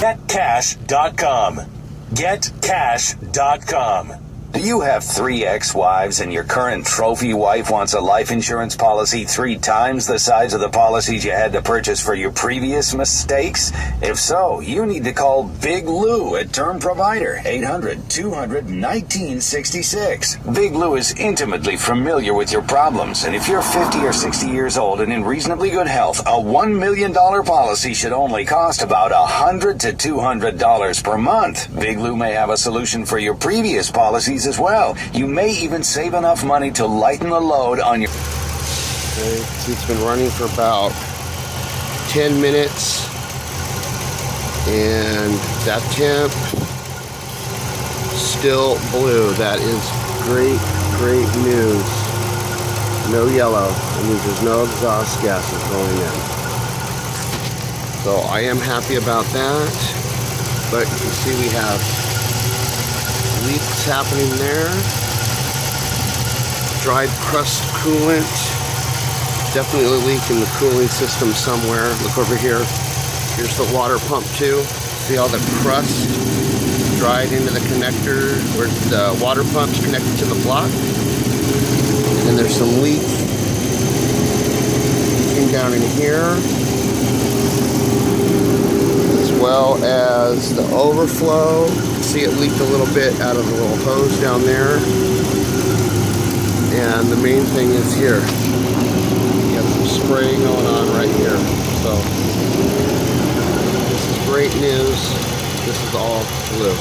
getcash.com. Getcash.com. Do you have 3 ex-wives and your current trophy wife wants a life insurance policy 3 times the size of the policies you had to purchase for your previous mistakes? If so, you need to call Big Lou at Term Provider, 800-200-1966. Big Lou is intimately familiar with your problems, and if you're 50 or 60 years old and in reasonably good health, a $1 million policy should only cost about $100 to $200 per month. Big Lou may have a solution for your previous policies as well. You may even save enough money to lighten the load on your... Okay, it's been running for about 10 minutes, and that temp still blue. That is great, great news. No yellow. That means there's no exhaust gases going in. So I am happy about that. But you can see we have leaks happening there. Dried crust coolant. Definitely a leak in the cooling system somewhere. Look over here. Here's the water pump too. See all the crust dried into the connector where the water pump's connected to the block. And then there's some leaking down in here, as well as the overflow. See, it leaked a little bit out of the little hose down there. And the main thing is here. You got some spray going on right here. So this is great news. This is all blue.